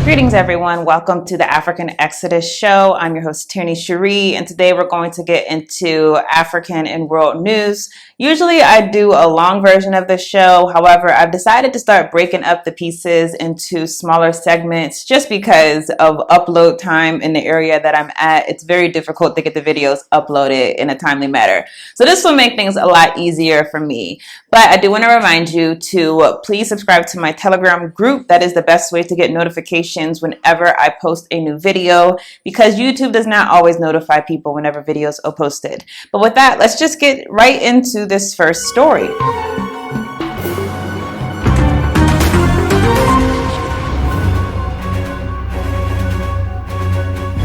Greetings, everyone. Welcome to the African Exodus show. I'm your host, Tierney Cherie, and today we're going to get into African and world news. Usually I do a long version of the show. However, I've decided to start breaking up the pieces into smaller segments just because of upload time in the area that I'm at. It's very difficult to get the videos uploaded in a timely manner. So this will make things a lot easier for me. But I do want to remind you to please subscribe to my Telegram group. That is the best way to get notifications whenever I post a new video, because YouTube does not always notify people whenever videos are posted. But with that, let's just get right into this first story.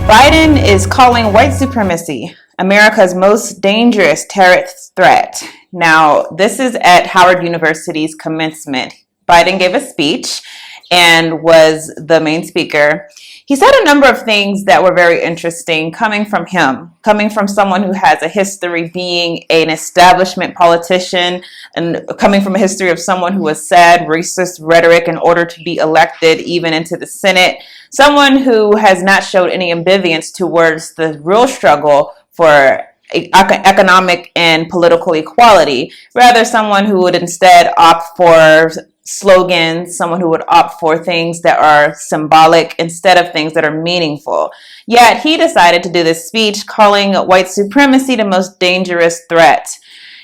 Biden is calling white supremacy America's most dangerous terrorist threat. Now, this is at Howard University's commencement. Biden gave a speech and was the main speaker. He said a number of things that were very interesting coming from him, coming from someone who has a history being an establishment politician and coming from a history of someone who has said racist rhetoric in order to be elected even into the Senate, someone who has not showed any ambivalence towards the real struggle for economic and political equality, rather someone who would instead opt for slogans, someone who would opt for things that are symbolic instead of things that are meaningful. Yet he decided to do this speech calling white supremacy the most dangerous threat.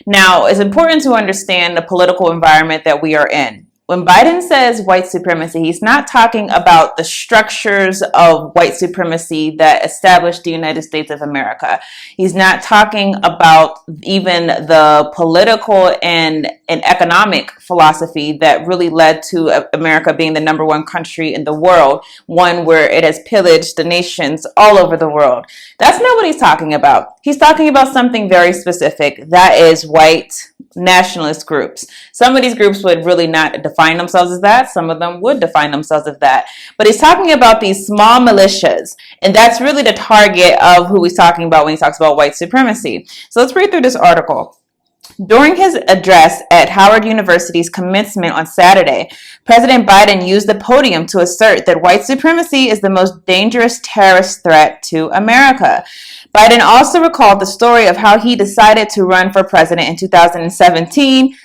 Now, it's important to understand the political environment that we are in. When Biden says white supremacy, he's not talking about the structures of white supremacy that established the United States of America. He's not talking about even the political and economic philosophy that really led to America being the number one country in the world, one where it has pillaged the nations all over the world. That's not what he's talking about. He's talking about something very specific. That is white nationalist groups. Some of these groups would really not define themselves as that. Some of them would define themselves as that. But he's talking about these small militias, and that's really the target of who he's talking about when he talks about white supremacy. So let's read through this article. During his address at Howard University's commencement on Saturday, President Biden used the podium to assert that white supremacy is the most dangerous terrorist threat to America. Biden also recalled the story of how he decided to run for president in 2017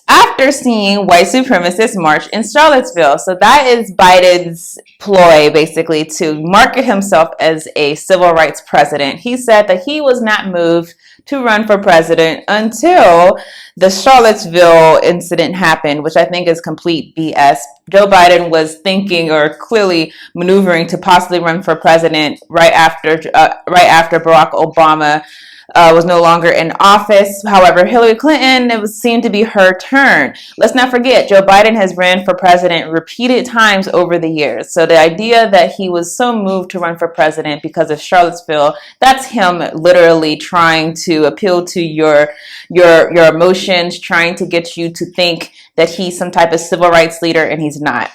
after seeing white supremacists march in Charlottesville. So that is Biden's ploy, basically, to market himself as a civil rights president. He said that he was not moved to run for president until the Charlottesville incident happened, which I think is complete BS. Joe Biden was thinking or clearly maneuvering to possibly run for president right after Barack Obama was no longer in office. However, Hillary Clinton, it seemed to be her turn. Let's not forget, Joe Biden has ran for president repeated times over the years. So the idea that he was so moved to run for president because of Charlottesville, that's him literally trying to appeal to your emotions, trying to get you to think that he's some type of civil rights leader, and he's not.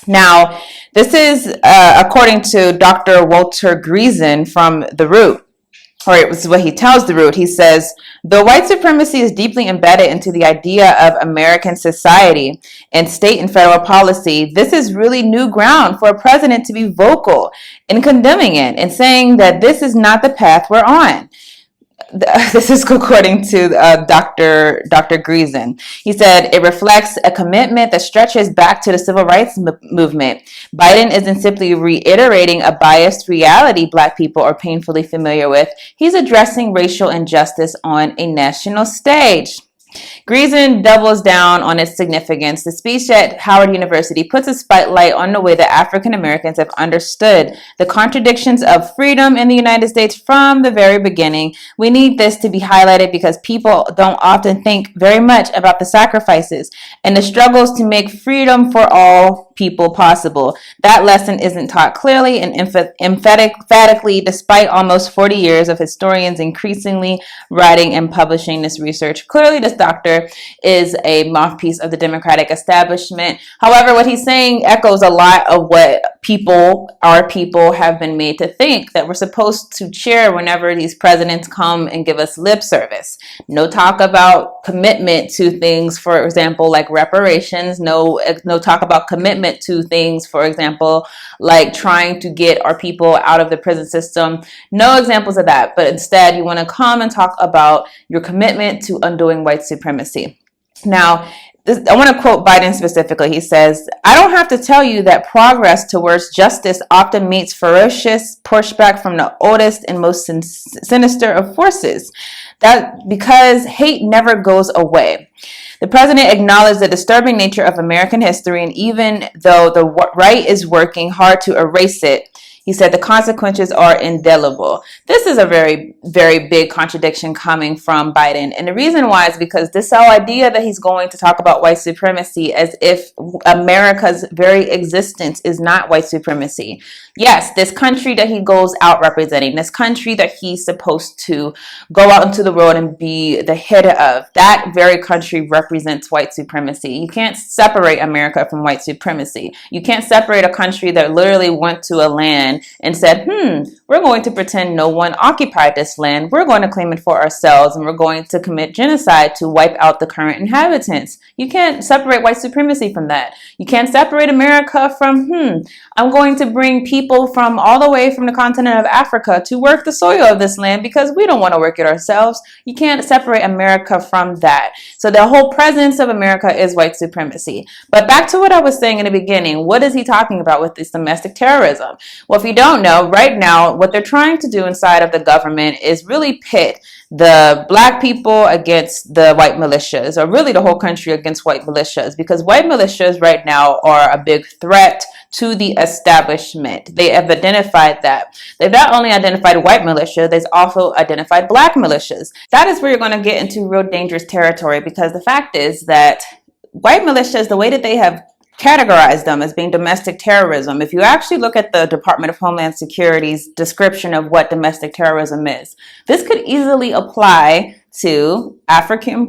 Now, this is according to Dr. Walter Greason from The Root. Or it was what he tells The Root. He says, though white supremacy is deeply embedded into the idea of American society and state and federal policy, this is really new ground for a president to be vocal in condemning it and saying that this is not the path we're on. This is according to Dr. Greason. He said, it reflects a commitment that stretches back to the civil rights movement. Biden isn't simply reiterating a biased reality Black people are painfully familiar with. He's addressing racial injustice on a national stage. Greason doubles down on its significance. The speech at Howard University puts a spotlight on the way that African Americans have understood the contradictions of freedom in the United States from the very beginning. We need this to be highlighted because people don't often think very much about the sacrifices and the struggles to make freedom for all people possible. That lesson isn't taught clearly and emphatically, despite almost 40 years of historians increasingly writing and publishing this research. Clearly, this doctor is a mouthpiece of the Democratic establishment. However, what he's saying echoes a lot of what our people have been made to think that we're supposed to cheer whenever these presidents come and give us lip service. No talk about commitment to things, for example, like reparations. No talk about commitment commitment to things, for example, like trying to get our people out of the prison system. No examples of that, but instead you want to come and talk about your commitment to undoing white supremacy. Now, I want to quote Biden specifically. He says, "I don't have to tell you that progress towards justice often meets ferocious pushback from the oldest and most sinister of forces. That because hate never goes away." The president acknowledged the disturbing nature of American history, and even though the right is working hard to erase it, he said the consequences are indelible. This is a very, very big contradiction coming from Biden. And the reason why is because this whole idea that he's going to talk about white supremacy as if America's very existence is not white supremacy. Yes, this country that he goes out representing, this country that he's supposed to go out into the world and be the head of, that very country represents white supremacy. You can't separate America from white supremacy. You can't separate a country that literally went to a land and said, we're going to pretend no one occupied this land. We're going to claim it for ourselves, and we're going to commit genocide to wipe out the current inhabitants. You can't separate white supremacy from that. You can't separate America from, I'm going to bring people from all the way from the continent of Africa to work the soil of this land because we don't want to work it ourselves. You can't separate America from that. So the whole presence of America is white supremacy. But back to what I was saying in the beginning, what is he talking about with this domestic terrorism? Well, if you don't know, right now, what they're trying to do inside of the government is really pit the black people against the white militias, or really the whole country against white militias, because white militias right now are a big threat to the establishment. They have identified that. They've not only identified white militia, they've also identified black militias. That is where you're going to get into real dangerous territory, because the fact is that white militias, the way that they have categorize them as being domestic terrorism. If you actually look at the Department of Homeland Security's description of what domestic terrorism is, this could easily apply to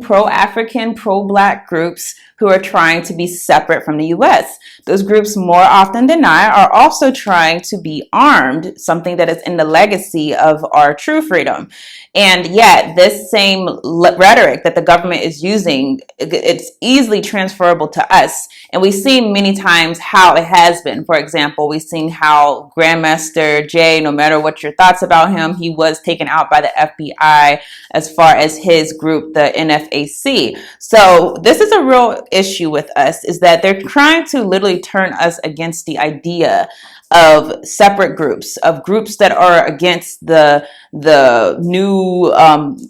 pro-African, pro-Black groups who are trying to be separate from the U.S. Those groups, more often than not, are also trying to be armed, something that is in the legacy of our true freedom. And yet, this same rhetoric that the government is using, it's easily transferable to us. And we've seen many times how it has been. For example, we've seen how Grandmaster Jay, no matter what your thoughts about him, he was taken out by the FBI as far as his group, the NFAC. So this is a real issue with us, is that they're trying to literally turn us against the idea of separate groups, of groups that are against the new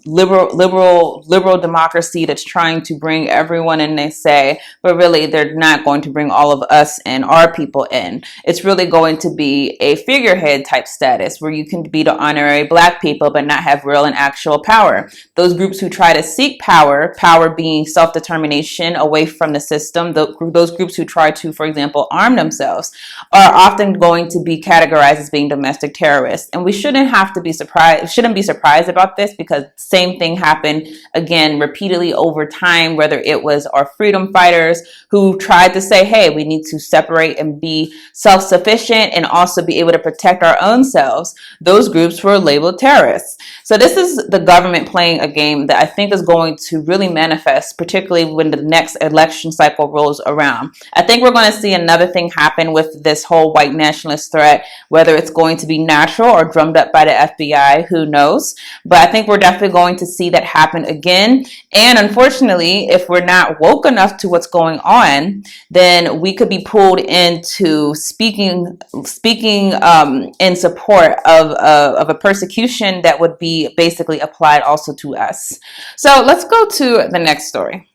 liberal democracy that's trying to bring everyone in, they say, but really they're not going to bring all of us and our people in. It's really going to be a figurehead type status where you can be the honorary Black people but not have real and actual power. Those groups who try to seek power being self-determination away from the system, those groups who try to, for example, arm themselves, are often going to be categorized as being domestic terrorists. And we shouldn't be surprised about this, because the same thing happened again repeatedly over time, whether it was our freedom fighters who tried to say, hey, we need to separate and be self-sufficient and also be able to protect our own selves. Those groups were labeled terrorists. So this is the government playing a game that I think is going to really manifest, particularly when the next election cycle rolls around. I think we're going to see another thing happen with this whole white nationalist threat, whether it's going to be natural or drummed up by the FBI, who knows? But I think we're definitely going to see that happen again. And unfortunately, if we're not woke enough to what's going on, then we could be pulled into speaking in support of a persecution that would be basically applied also to us. So let's go to the next story.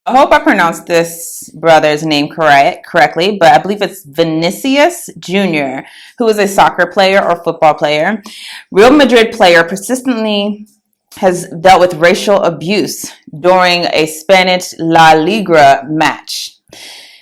I hope I pronounced this brother's name correctly, but I believe it's Vinícius Jr., who is a soccer player or football player. Real Madrid player persistently has dealt with racial abuse during a Spanish La Liga match.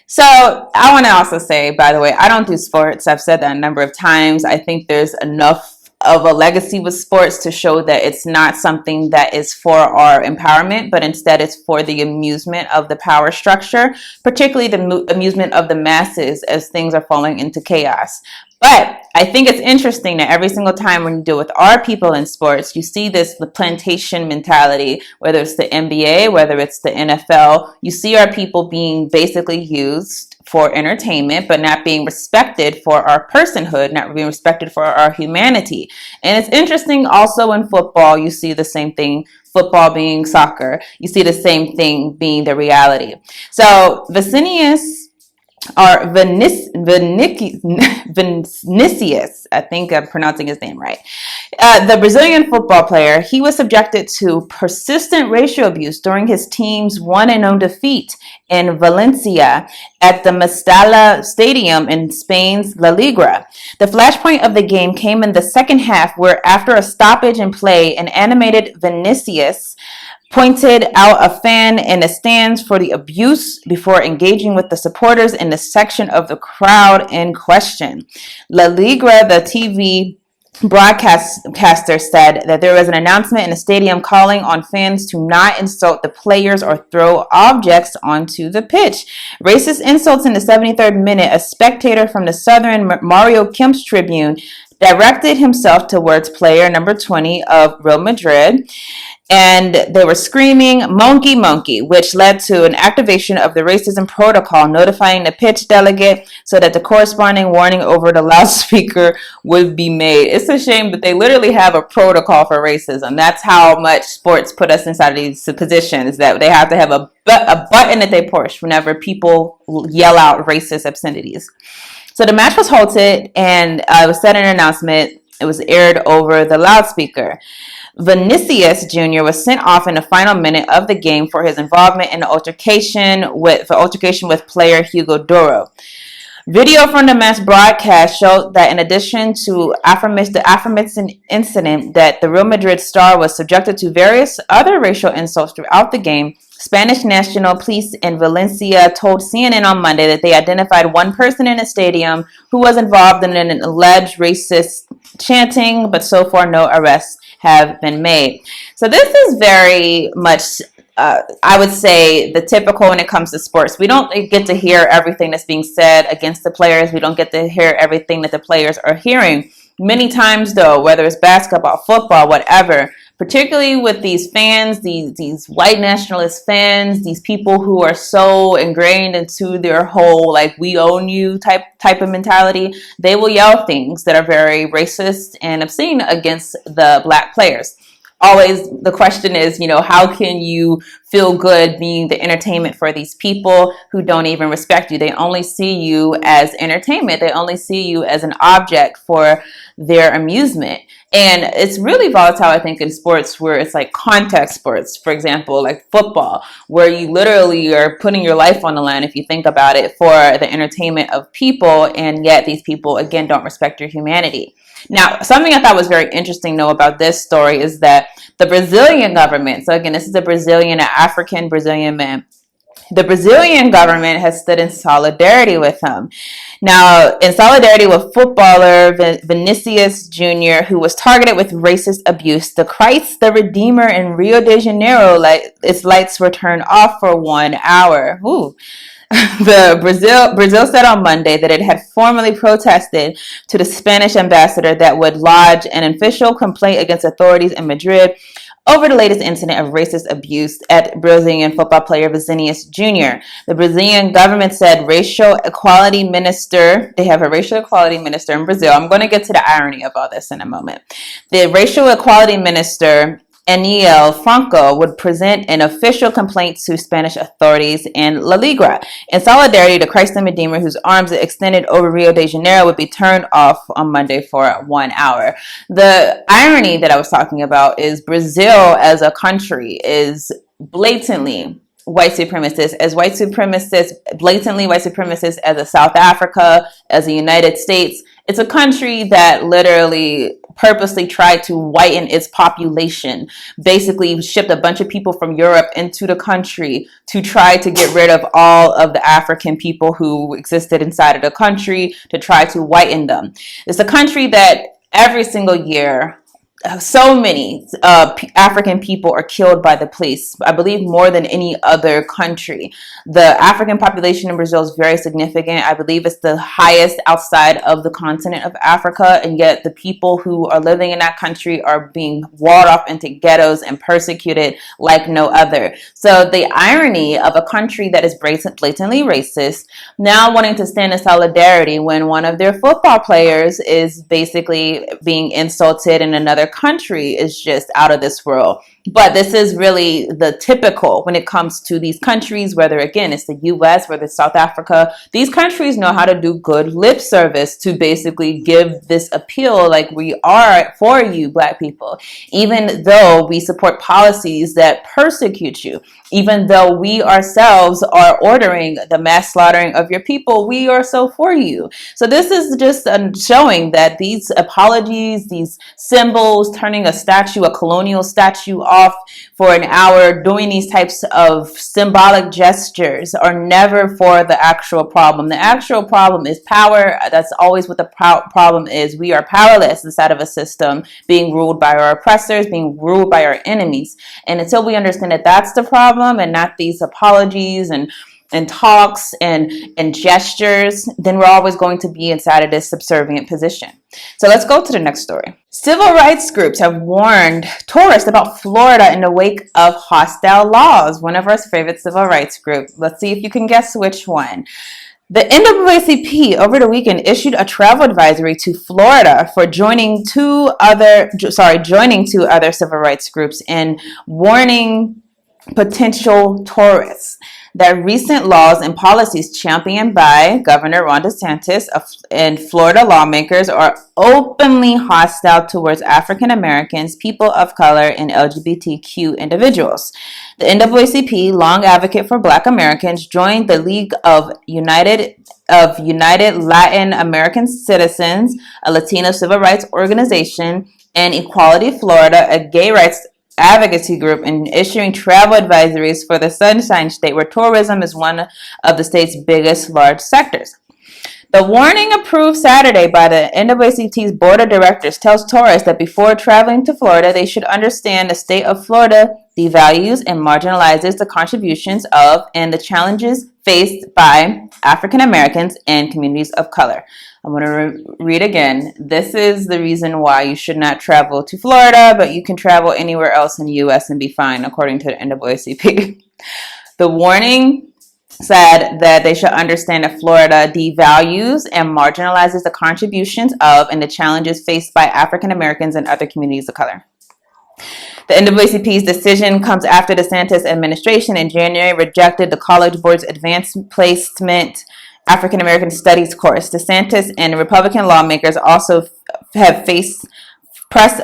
So I want to also say, by the way, I don't do sports. I've said that a number of times. I think there's enough of a legacy with sports to show that it's not something that is for our empowerment, but instead it's for the amusement of the power structure, particularly the amusement of the masses as things are falling into chaos. But I think it's interesting that every single time when you deal with our people in sports, you see this the plantation mentality, whether it's the NBA, whether it's the NFL, you see our people being basically used for entertainment, but not being respected for our personhood, not being respected for our humanity. And it's interesting also in football, you see the same thing, football being soccer, you see the same thing being the reality. So Vinícius, or Vinícius, I think I'm pronouncing his name right. The Brazilian football player, he was subjected to persistent racial abuse during his team's 1-0 defeat in Valencia at the Mestalla Stadium in Spain's La Liga. The flashpoint of the game came in the second half, where after a stoppage in play, an animated Vinícius pointed out a fan in the stands for the abuse before engaging with the supporters in the section of the crowd in question. La Liga, the TV broadcaster, said that there was an announcement in the stadium calling on fans to not insult the players or throw objects onto the pitch. Racist insults in the 73rd minute, a spectator from the Southern Mario Kemp's Tribune directed himself towards player number 20 of Real Madrid, and they were screaming "monkey, monkey," which led to an activation of the racism protocol, notifying the pitch delegate so that the corresponding warning over the loudspeaker would be made. It's a shame that they literally have a protocol for racism. That's how much sports put us inside of these positions, that they have to have a button that they push whenever people yell out racist obscenities. So the match was halted, and it was said in an announcement. It was aired over the loudspeaker. Vinícius Jr. was sent off in the final minute of the game for his involvement in the altercation with player Hugo Duro. Video from the match broadcast showed that in addition to the aforementioned incident, that the Real Madrid star was subjected to various other racial insults throughout the game. Spanish National Police in Valencia told CNN on Monday that they identified one person in the stadium who was involved in an alleged racist chanting, but so far no arrests have been made. So this is very much, I would say, the typical when it comes to sports. We don't get to hear everything that's being said against the players. We don't get to hear everything that the players are hearing. Many times, though, whether it's basketball, football, whatever, particularly with these fans, these white nationalist fans, these people who are so ingrained into their whole like "we own you" type of mentality, they will yell things that are very racist and obscene against the black players. Always the question is, how can you feel good being the entertainment for these people who don't even respect you? They only see you as entertainment. They only see you as an object for their amusement. And it's really volatile, I think, in sports where it's like contact sports, for example, like football, where you literally are putting your life on the line, if you think about it, for the entertainment of people. And yet these people, again, don't respect your humanity. Now, something I thought was very interesting, though, about this story is that the Brazilian government, so again, this is an African Brazilian man, the Brazilian government has stood in solidarity with him. Now, in solidarity with footballer Vinícius Jr., who was targeted with racist abuse, the Christ the Redeemer in Rio de Janeiro, its lights were turned off for 1 hour. Ooh. Brazil said on Monday that it had formally protested to the Spanish ambassador that would lodge an official complaint against authorities in Madrid over the latest incident of racist abuse at Brazilian football player Vinícius Jr. The Brazilian government said they have a racial equality minister in Brazil. I'm going to get to the irony of all this in a moment. The racial equality minister, Aniel Franco, would present an official complaint to Spanish authorities in La Liga. In solidarity, the Christ the Redeemer, whose arms extended over Rio de Janeiro, would be turned off on Monday for 1 hour. The irony that I was talking about is Brazil as a country is blatantly white supremacist, blatantly white supremacist as a South Africa, as the United States. It's a country that literally purposely tried to whiten its population, basically shipped a bunch of people from Europe into the country to try to get rid of all of the African people who existed inside of the country, to try to whiten them. It's a country that every single year so many African people are killed by the police. I believe more than any other country. The African population in Brazil is very significant. I believe it's the highest outside of the continent of Africa, and yet the people who are living in that country are being walled off into ghettos and persecuted like no other. So the irony of a country that is blatantly racist now wanting to stand in solidarity when one of their football players is basically being insulted in another country is just out of this world. But this is really the typical when it comes to these countries, whether again it's the US, whether it's South Africa. These countries know how to do good lip service to basically give this appeal like we are for you, Black people, even though we support policies that persecute you. Even though we ourselves are ordering the mass slaughtering of your people, we are so for you. So this is just showing that these apologies, these symbols, turning a statue, a colonial statue off for an hour, doing these types of symbolic gestures are never for the actual problem. The actual problem is power. That's always what the problem is. We are powerless inside of a system being ruled by our oppressors, being ruled by our enemies. And until we understand that that's the problem and not these apologies and talks and gestures, then we're always going to be inside of this subservient position. So let's go to the next story. Civil rights groups have warned tourists about Florida in the wake of hostile laws. One of our favorite civil rights groups. Let's see if you can guess which one. The NAACP over the weekend issued a travel advisory to Florida for joining two other civil rights groups and warning potential tourists that recent laws and policies championed by Governor Ron DeSantis and Florida lawmakers are openly hostile towards African Americans, people of color, and LGBTQ individuals. The NAACP, long advocate for Black Americans, joined the League of United Latin American Citizens, a Latino civil rights organization, and Equality Florida, a gay rights advocacy group, in issuing travel advisories for the Sunshine State, where tourism is one of the state's biggest large sectors. The warning approved Saturday by the NAACP's board of directors tells tourists that before traveling to Florida, they should understand the state of Florida devalues and marginalizes the contributions of and the challenges faced by African Americans and communities of color. I'm going to read again. This is the reason why you should not travel to Florida, but you can travel anywhere else in the U.S. and be fine, according to the NAACP. The warning said that they should understand that Florida devalues and marginalizes the contributions of and the challenges faced by African Americans and other communities of color. The NAACP's decision comes after the DeSantis administration in January rejected the College Board's Advanced Placement African American Studies course. DeSantis and Republican lawmakers also have pressed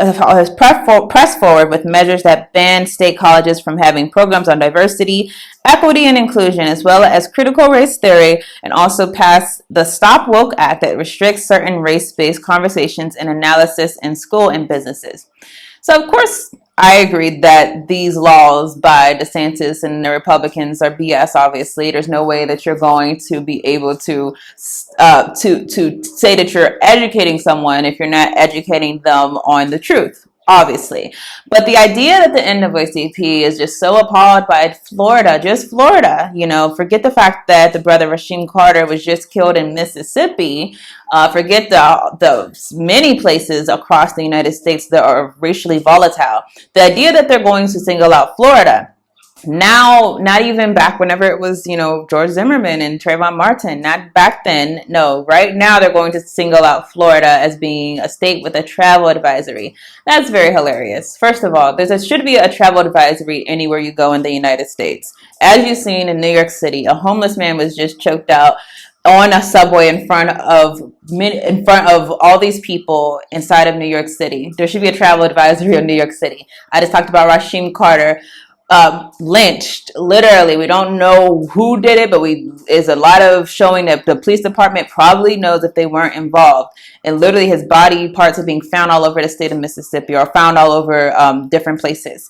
forward with measures that ban state colleges from having programs on diversity, equity, and inclusion, as well as critical race theory, and also passed the Stop Woke Act that restricts certain race-based conversations and analysis in school and businesses. So, of course, I agree that these laws by DeSantis and the Republicans are BS, obviously. There's no way that you're going to be able to say that you're educating someone if you're not educating them on the truth, obviously. But the idea that the NAACP is just so appalled by Florida, just Florida, forget the fact that the brother Rasheem Carter was just killed in Mississippi. Forget the many places across the United States that are racially volatile. The idea that they're going to single out Florida, now, not even back whenever it was, George Zimmerman and Trayvon Martin, not back then. No, right now they're going to single out Florida as being a state with a travel advisory. That's very hilarious. First of all, there should be a travel advisory anywhere you go in the United States. As you've seen in New York City, a homeless man was just choked out on a subway in front of all these people inside of New York City. There should be a travel advisory in New York City. I just talked about Rasheem Carter. Lynched, literally. We don't know who did it, but is a lot of showing that the police department probably knows if they weren't involved. And literally his body parts are being found all over the state of Mississippi or found all over different places.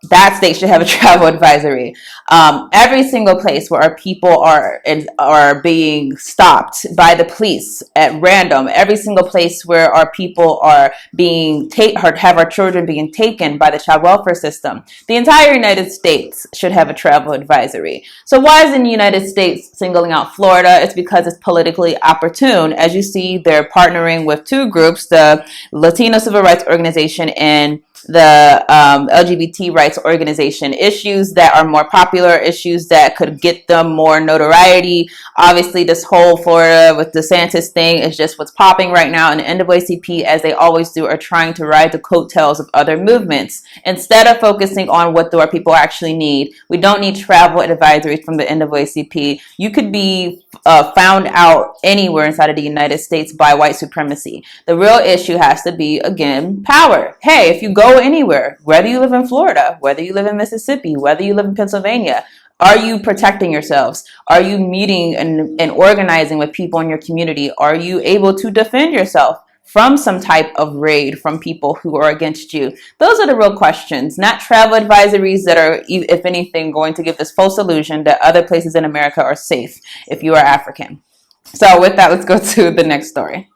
that state should have a travel advisory. Every single place where our people are being stopped by the police at random, every single place where our people are being have our children being taken by the child welfare system, the entire United States should have a travel advisory. So why is in the United States singling out Florida? It's because it's politically opportune. As you see, they're partnering with two groups, the Latino Civil Rights Organization and the LGBT rights organization, issues that are more popular, issues that could get them more notoriety. Obviously, this whole Florida with DeSantis thing is just what's popping right now, and the NAACP, as they always do, are trying to ride the coattails of other movements instead of focusing on what do our people actually need. We don't need travel advisories from the NAACP. You could be found out anywhere inside of the United States by white supremacy. The real issue has to be, again, power. Hey, if you go anywhere, whether you live in Florida, whether you live in Mississippi, whether you live in Pennsylvania, are you protecting yourselves? Are you meeting and organizing with people in your community? Are you able to defend yourself from some type of raid from people who are against you? Those are the real questions, not travel advisories that are, if anything, going to give this false illusion that other places in America are safe if you are African. So with that, let's go to the next story.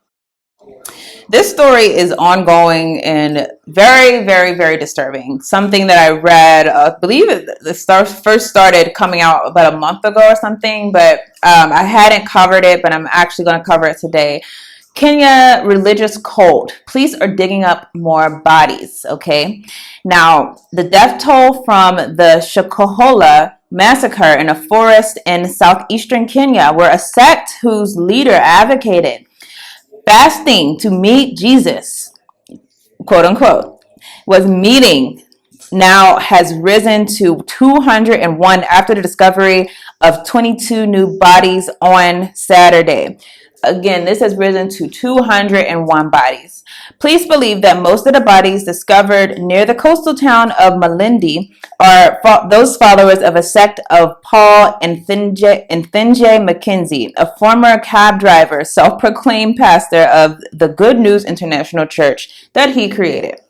This story is ongoing and very, very, very disturbing. Something that I read, I believe first started coming out about a month ago or something, but I hadn't covered it, but I'm actually going to cover it today. Kenya religious cult. Police are digging up more bodies, okay? Now, the death toll from the Shakahola massacre in a forest in southeastern Kenya, where a sect whose leader advocated fasting to meet Jesus, quote unquote, was meeting, now has risen to 201 after the discovery of 22 new bodies on Saturday. Again, this has risen to 201 bodies. Police believe that most of the bodies discovered near the coastal town of Malindi are those followers of a sect of Paul and Thinje McKenzie, a former cab driver, self-proclaimed pastor of the Good News International Church that he created.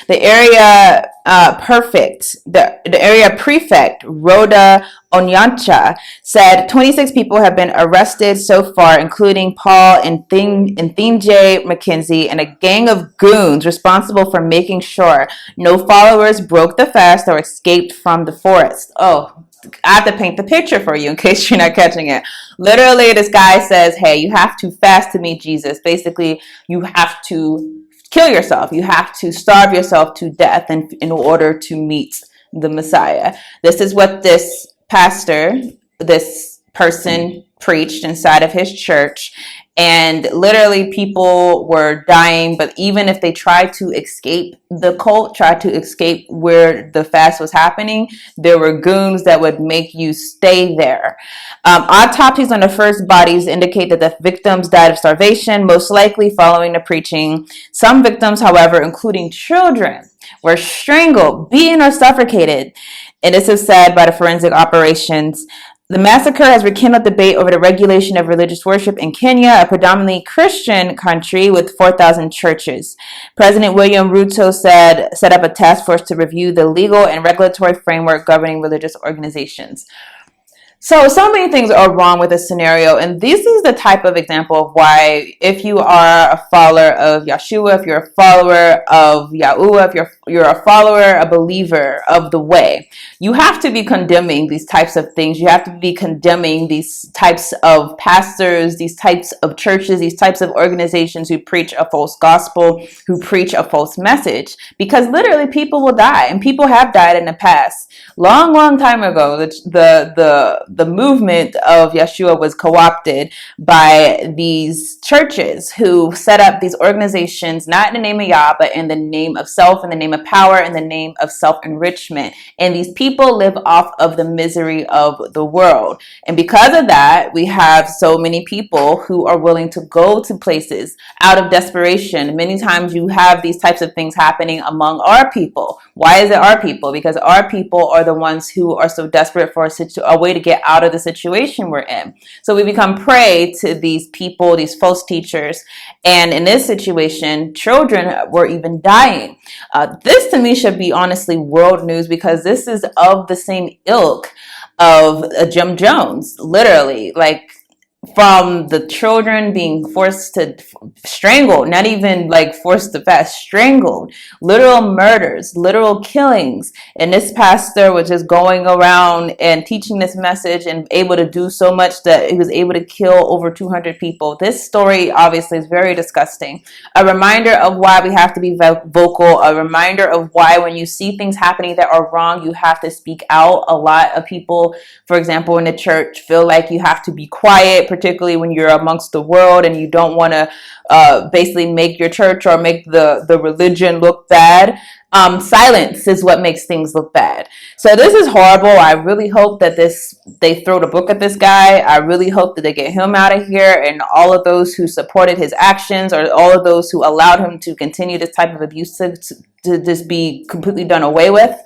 The area the area prefect, Rhoda Onyancha, said 26 people have been arrested so far, including Paul and Thinje McKenzie and a gang of goons responsible for making sure no followers broke the fast or escaped from the forest. Oh, I have to paint the picture for you in case you're not catching it. Literally, this guy says, hey, you have to fast to meet Jesus. Basically, you have to kill yourself. You have to starve yourself to death in order to meet the Messiah. This is what this pastor, this person preached inside of his church. And literally people were dying, but even if they tried to escape the cult, tried to escape where the fast was happening, there were goons that would make you stay there. Autopsies on the first bodies indicate that the victims died of starvation, most likely following the preaching. Some victims, however, including children, were strangled, beaten, or suffocated. And this is said by the forensic operations. The massacre has rekindled debate over the regulation of religious worship in Kenya, a predominantly Christian country with 4,000 churches. President William Ruto set up a task force to review the legal and regulatory framework governing religious organizations. So many things are wrong with this scenario, and this is the type of example of why, if you are a follower of Yeshua, if you're a follower of Yahuwah, if you're a follower, a believer of the way, you have to be condemning these types of things. You have to be condemning these types of pastors, these types of churches, these types of organizations who preach a false gospel, who preach a false message, because literally people will die, and people have died in the past. Long time ago, the movement of Yeshua was co-opted by these churches who set up these organizations, not in the name of Yah, but in the name of self, in the name of power, in the name of self-enrichment. And these people live off of the misery of the world. And because of that, we have so many people who are willing to go to places out of desperation. Many times you have these types of things happening among our people. Why is it our people? Because our people are the ones who are so desperate for a way to get get out of the situation we're in. So we become prey to these people, these false teachers. And in this situation, children were even dying. This to me should be honestly world news, because this is of the same ilk of Jim Jones, literally. Like, from the children being forced to strangled, not even like forced to fast, strangled, literal murders, literal killings. And this pastor was just going around and teaching this message and able to do so much that he was able to kill over 200 people. This story obviously is very disgusting. A reminder of why we have to be vocal, a reminder of why when you see things happening that are wrong, you have to speak out. A lot of people, for example, in the church, feel like you have to be quiet, particularly when you're amongst the world and you don't want to basically make your church or make the religion look bad. Silence is what makes things look bad. So this is horrible. I really hope that they throw the book at this guy. I really hope that they get him out of here, and all of those who supported his actions, or all of those who allowed him to continue this type of abuse to just be completely done away with.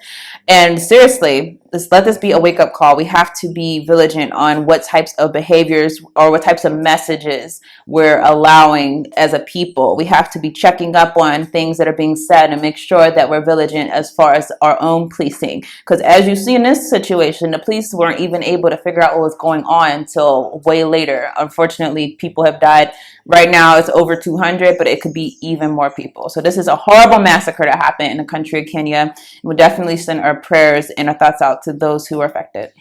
And seriously, let this be a wake-up call. We have to be vigilant on what types of behaviors or what types of messages we're allowing as a people. We have to be checking up on things that are being said and make sure that we're vigilant as far as our own policing. Because as you see in this situation, the police weren't even able to figure out what was going on until way later. Unfortunately, people have died. Right now, it's over 200, but it could be even more people. So this is a horrible massacre that happened in the country of Kenya. We'll definitely send our prayers and our thoughts out to those who are affected.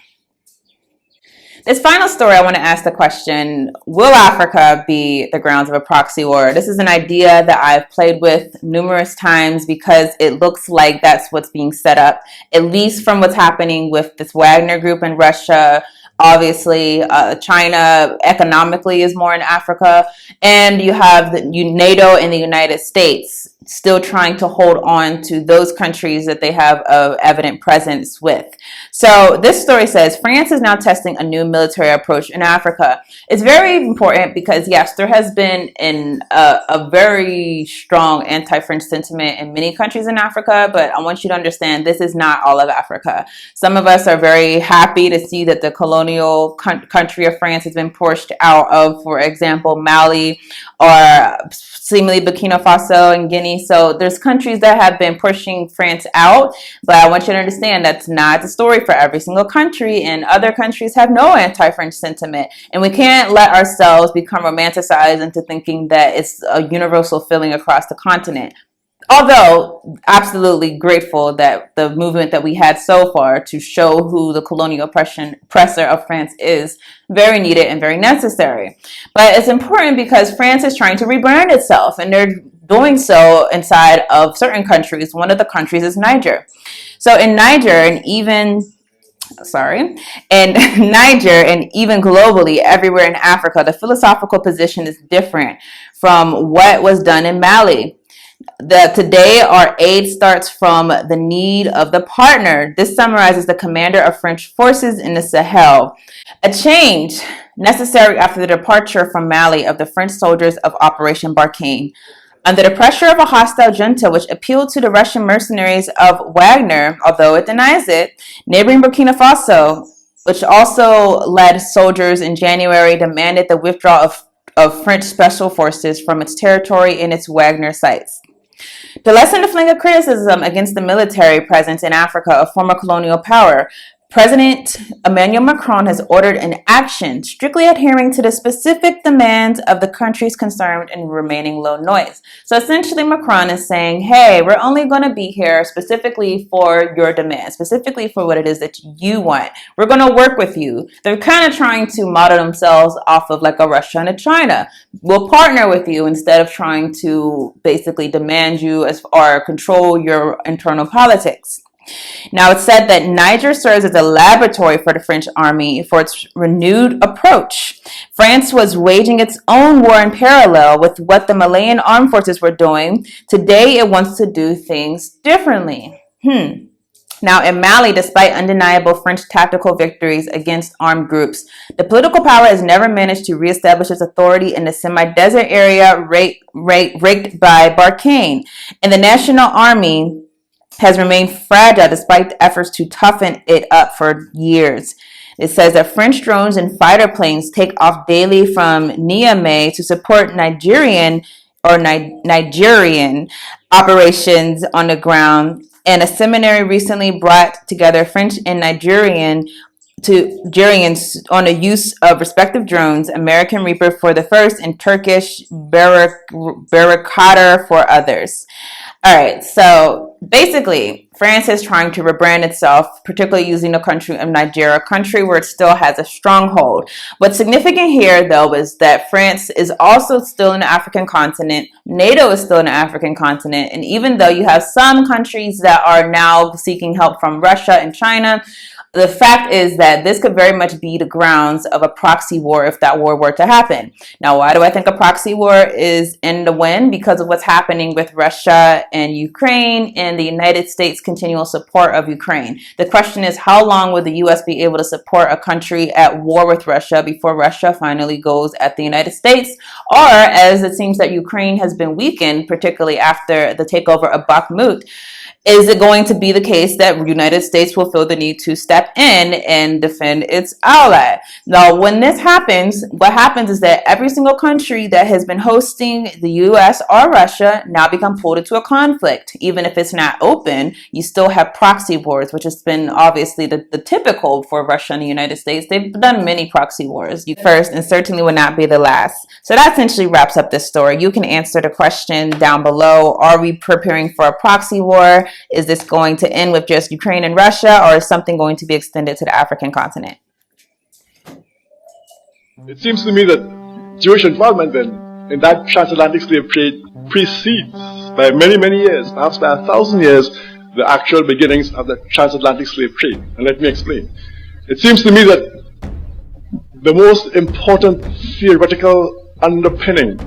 This final story, I want to ask the question, will Africa be the grounds of a proxy war? This is an idea that I've played with numerous times because it looks like that's what's being set up, at least from what's happening with this Wagner group in Russia. Obviously, China economically is more in Africa, and you have NATO and the United States still trying to hold on to those countries that they have an evident presence with. So this story says France is now testing a new military approach in Africa. It's very important because, yes, there has been a very strong anti-French sentiment in many countries in Africa, but I want you to understand this is not all of Africa. Some of us are very happy to see that the colonial country of France has been pushed out of, for example, Mali or seemingly Burkina Faso and Guinea. So there's countries that have been pushing France out, but I want you to understand that's not the story for every single country, and other countries have no anti-French sentiment. And we can't let ourselves become romanticized into thinking that it's a universal feeling across the continent. Although absolutely grateful that the movement that we had so far to show who the colonial oppressor of France is very needed and very necessary. But it's important because France is trying to rebrand itself, and they're doing so inside of certain countries. One of the countries is Niger. So in Niger and even globally, everywhere in Africa, the philosophical position is different from what was done in Mali. Today, our aid starts from the need of the partner. This summarizes the commander of French forces in the Sahel. A change necessary after the departure from Mali of the French soldiers of Operation Barkhane. Under the pressure of a hostile junta which appealed to the Russian mercenaries of Wagner, although it denies it, neighboring Burkina Faso, which also led soldiers in January, demanded the withdrawal of French special forces from its territory in its Wagner sites. To lessen the fling of criticism against the military presence in Africa of former colonial power, President Emmanuel Macron has ordered an action strictly adhering to the specific demands of the countries concerned and remaining low noise. So essentially Macron is saying, hey, we're only going to be here specifically for your demands, specifically for what it is that you want. We're going to work with you. They're kind of trying to model themselves off of like a Russia and a China. We'll partner with you instead of trying to basically demand you or control your internal politics. Now, it's said that Niger serves as a laboratory for the French army for its renewed approach. France was waging its own war in parallel with what the Malian armed forces were doing. Today, it wants to do things differently. Now, in Mali, despite undeniable French tactical victories against armed groups, the political power has never managed to reestablish its authority in the semi-desert area raked by Barkhane. And the National Army has remained fragile despite the efforts to toughen it up for years. It says that French drones and fighter planes take off daily from Niamey to support Nigerian operations on the ground. And a seminary recently brought together French and Nigerians on the use of respective drones, American Reaper for the first and Turkish Barracuda for others. All right, so basically, France is trying to rebrand itself, particularly using the country of Nigeria, a country where it still has a stronghold. What's significant here, though, is that France is also still in the African continent. NATO is still in the African continent. And even though you have some countries that are now seeking help from Russia and China, the fact is that this could very much be the grounds of a proxy war if that war were to happen. Now, why do I think a proxy war is in the wind? Because of what's happening with Russia and Ukraine and the United States' continual support of Ukraine. The question is, how long will the U.S. be able to support a country at war with Russia before Russia finally goes at the United States? Or, as it seems that Ukraine has been weakened, particularly after the takeover of Bakhmut, is it going to be the case that the United States will feel the need to step in and defend its ally? Now, when this happens, what happens is that every single country that has been hosting the U.S. or Russia now become pulled into a conflict. Even if it's not open, you still have proxy wars, which has been obviously the typical for Russia and the United States. They've done many proxy wars. You first and certainly will not be the last. So that essentially wraps up this story. You can answer the question down below. Are we preparing for a proxy war? Is this going to end with just Ukraine and Russia, or is something going to be extended to the African continent? It seems to me that Jewish involvement then in that transatlantic slave trade precedes by many, many years, perhaps by 1,000 years, the actual beginnings of the transatlantic slave trade. And let me explain. It seems to me that the most important theoretical underpinning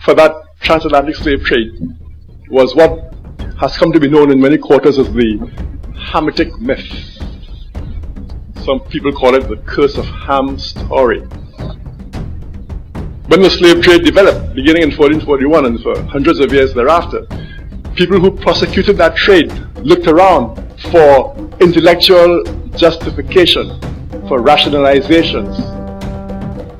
for that transatlantic slave trade was what has come to be known in many quarters as the Hamitic myth. Some people call it the curse of Ham story. When the slave trade developed, beginning in 1441 and for hundreds of years thereafter, people who prosecuted that trade looked around for intellectual justification, for rationalizations,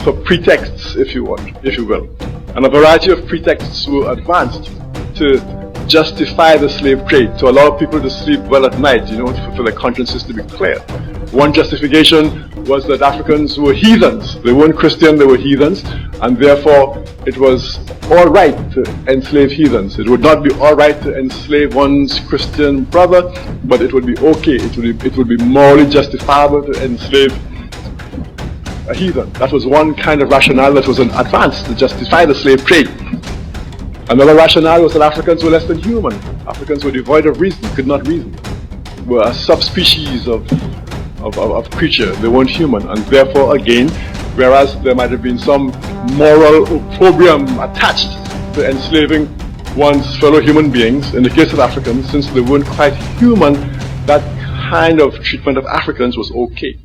for pretexts, if you will. And a variety of pretexts were advanced to justify the slave trade, to allow people to sleep well at night, for their consciences to be clear. One justification was that Africans were heathens. They weren't Christian, they were heathens, and therefore it was all right to enslave heathens. It would not be all right to enslave one's Christian brother, but it would be okay, it would be morally justifiable to enslave a heathen. That was one kind of rationale that was advanced to justify the slave trade. Another rationale was that Africans were less than human. Africans were devoid of reason, could not reason. Were a subspecies of creature. They weren't human. And therefore, again, whereas there might have been some moral opprobrium attached to enslaving one's fellow human beings, in the case of Africans, since they weren't quite human, that kind of treatment of Africans was okay.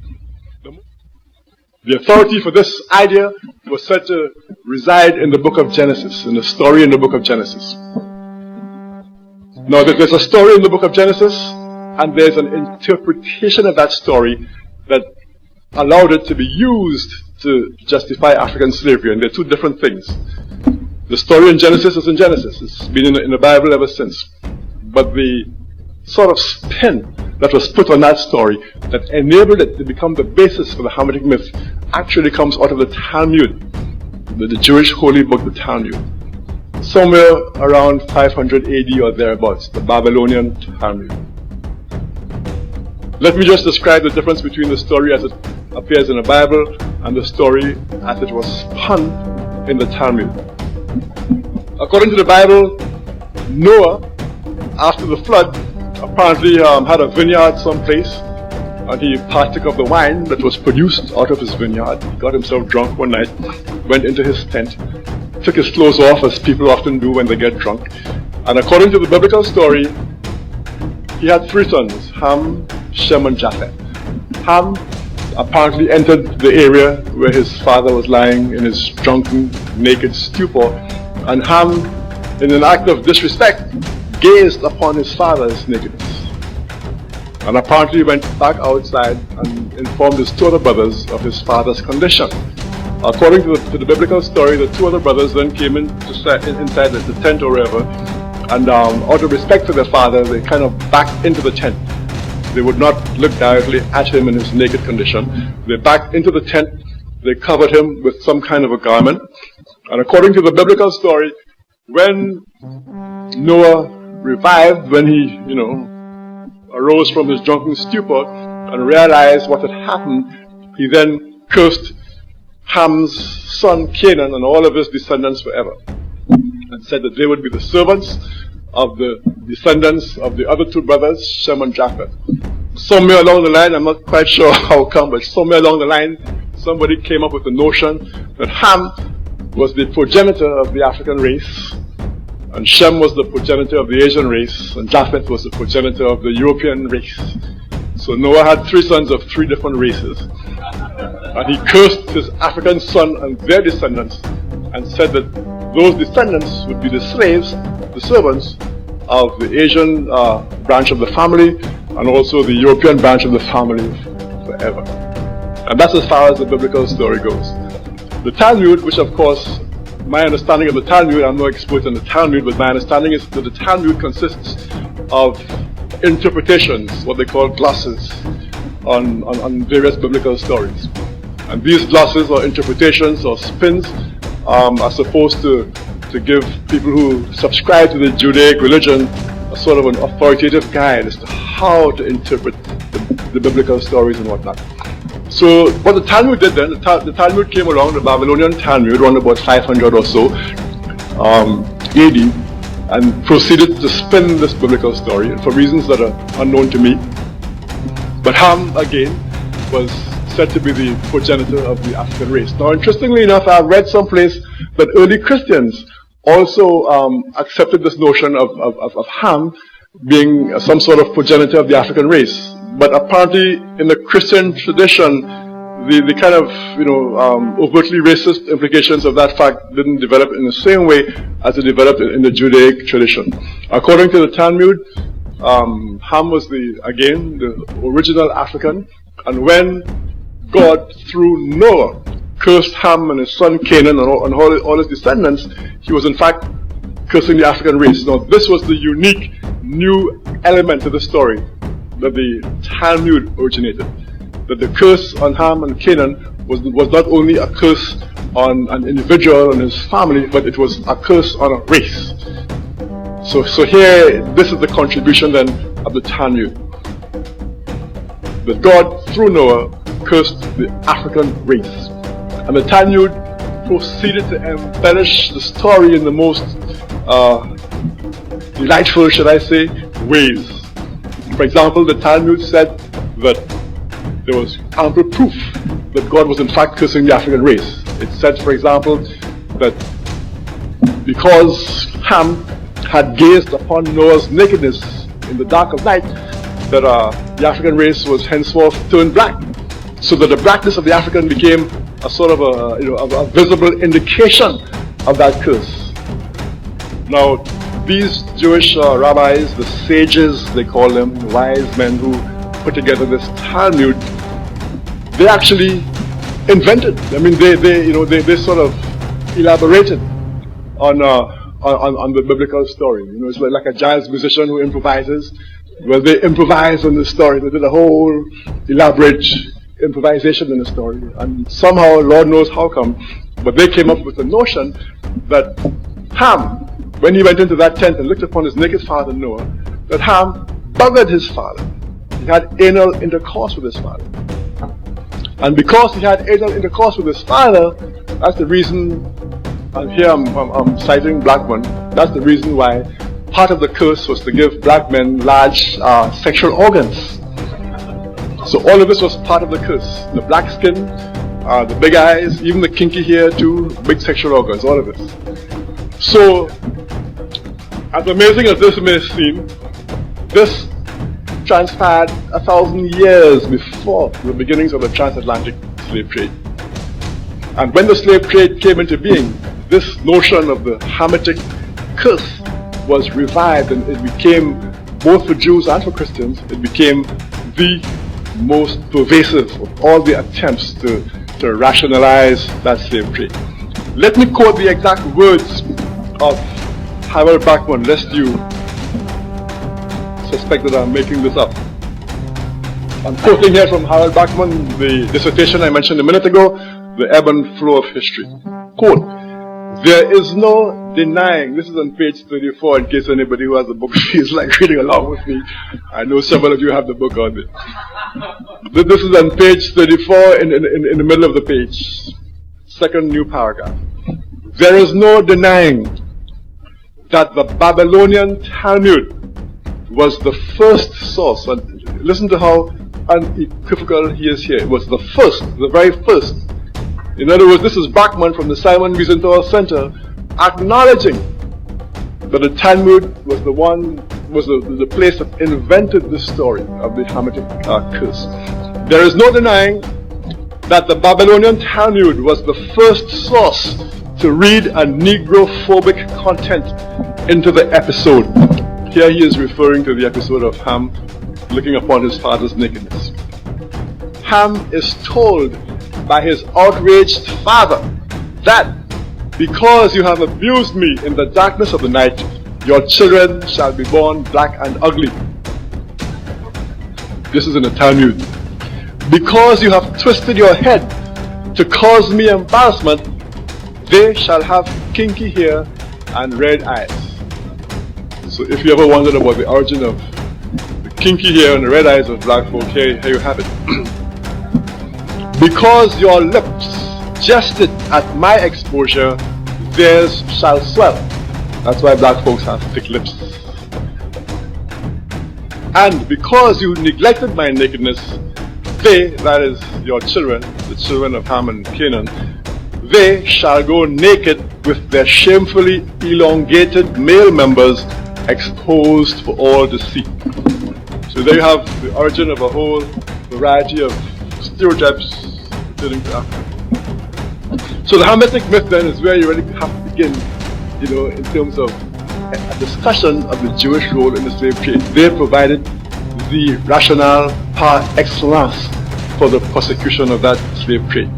The authority for this idea was said to reside in the book of Genesis, in the story in the book of Genesis. Now, there's a story in the book of Genesis, and there's an interpretation of that story that allowed it to be used to justify African slavery, and they're two different things. The story in Genesis is in Genesis. It's been in the Bible ever since. But the sort of spin that was put on that story that enabled it to become the basis for the Hamitic myth actually comes out of the Talmud, the Jewish holy book, the Talmud. Somewhere around 500 AD or thereabouts, the Babylonian Talmud. Let me just describe the difference between the story as it appears in the Bible and the story as it was spun in the Talmud. According to the Bible, Noah, after the flood, apparently had a vineyard someplace, and he partook of the wine that was produced out of his vineyard. He got himself drunk one night, went into his tent, took his clothes off, as people often do when they get drunk, and according to the biblical story, he had 3 sons, Ham, Shem, and Japheth. Ham apparently entered the area where his father was lying in his drunken, naked stupor, and Ham, in an act of disrespect, gazed upon his father's nakedness. and apparently went back outside and informed his two other brothers of his father's condition. According to the biblical story, the two other brothers then came inside the tent or wherever, and out of respect for their father, they kind of backed into the tent. They would not look directly at him in his naked condition. They backed into the tent, they covered him with some kind of a garment, and according to the biblical story, when Noah revived, when he, arose from his drunken stupor and realized what had happened, he then cursed Ham's son Canaan and all of his descendants forever, and said that they would be the servants of the descendants of the other two brothers, Shem and Japheth. Somewhere along the line, I'm not quite sure how come, but somewhere along the line, somebody came up with the notion that Ham was the progenitor of the African race, and Shem was the progenitor of the Asian race, and Japheth was the progenitor of the European race. So Noah had three sons of three different races. And he cursed his African son and their descendants, and said that those descendants would be the slaves, the servants of the Asian branch of the family, and also the European branch of the family forever. And that's as far as the biblical story goes. The Talmud, which of course, my understanding of the Talmud, I'm no expert in the Talmud, but my understanding is that the Talmud consists of interpretations, what they call glosses, on various biblical stories. And these glosses or interpretations or spins are supposed to give people who subscribe to the Judaic religion a sort of an authoritative guide as to how to interpret the biblical stories and whatnot. So what the Talmud did then, the Talmud came along, the Babylonian Talmud, around about 500 or so AD, and proceeded to spin this biblical story for reasons that are unknown to me. But Ham, again, was said to be the progenitor of the African race. Now, interestingly enough, I've read someplace that early Christians also accepted this notion of Ham being some sort of progenitor of the African race. But apparently, in the Christian tradition, the kind of, overtly racist implications of that fact didn't develop in the same way as it developed in the Judaic tradition. According to the Talmud, Ham was the original African, and when God, through Noah, cursed Ham and his son Canaan and all his descendants, he was in fact cursing the African race. Now, this was the unique new element to the story that the Talmud originated. That the curse on Ham and Canaan was not only a curse on an individual and his family, but it was a curse on a race. So here, this is the contribution then of the Talmud. That God, through Noah, cursed the African race. And the Talmud proceeded to embellish the story in the most delightful, should I say, ways. For example, the Talmud said that there was ample proof that God was in fact cursing the African race. It said, for example, that because Ham had gazed upon Noah's nakedness in the dark of night, that the African race was henceforth turned black, so that the blackness of the African became a sort of a visible indication of that curse. Now, these Jewish rabbis, the sages, they call them, wise men who put together this Talmud, they actually invented. I mean, they sort of elaborated on the biblical story. It's like a jazz musician who improvises. Well, they improvised on the story. They did a whole elaborate improvisation in the story, and somehow, Lord knows how come, but they came up with the notion that Ham, when he went into that tent and looked upon his naked father Noah, that Ham buggered his father. He had anal intercourse with his father. And because he had anal intercourse with his father, that's the reason, and here I'm citing Blackman, that's the reason why part of the curse was to give black men large sexual organs. So all of this was part of the curse. The black skin, the big eyes, even the kinky hair too, big sexual organs, all of this. So, as amazing as this may seem, this transpired 1,000 years before the beginnings of the transatlantic slave trade. And when the slave trade came into being, this notion of the Hamitic curse was revived, and it became, both for Jews and for Christians, it became the most pervasive of all the attempts to rationalize that slave trade. Let me quote the exact words of Harold Bachman, lest you suspect that I'm making this up. I'm quoting here from Harold Bachman, the dissertation I mentioned a minute ago, The Ebb and Flow of History. Quote, "There is no denying," this is on page 34 in case anybody who has the book feels like reading along with me. I know several of you have the book on it. This is on page 34 in the middle of the page. Second new paragraph. "There is no denying that the Babylonian Talmud was the first source," and listen to how unequivocal he is here. It was the first, the very first. In other words, this is Bachman from the Simon Wiesenthal Center acknowledging that the Talmud was the place that invented the story of the Hamitic curse. "There is no denying that the Babylonian Talmud was the first source to read a Negro-phobic content into the episode." Here he is referring to the episode of Ham looking upon his father's nakedness. Ham is told by his outraged father that because you have abused me in the darkness of the night, your children shall be born black and ugly. This is in the Talmud. "Because you have twisted your head to cause me embarrassment, they shall have kinky hair and red eyes." So if you ever wondered about the origin of the kinky hair and the red eyes of black folk, here you have it. "Because your lips jested at my exposure, theirs shall swell." That's why black folks have thick lips. "And because you neglected my nakedness, they," that is your children, the children of Ham and Canaan, "they shall go naked with their shamefully elongated male members exposed for all to see." So there you have the origin of a whole variety of stereotypes pertaining to Africa. So the Hamitic myth then is where you really have to begin, in terms of a discussion of the Jewish role in the slave trade. They provided the rationale par excellence for the prosecution of that slave trade.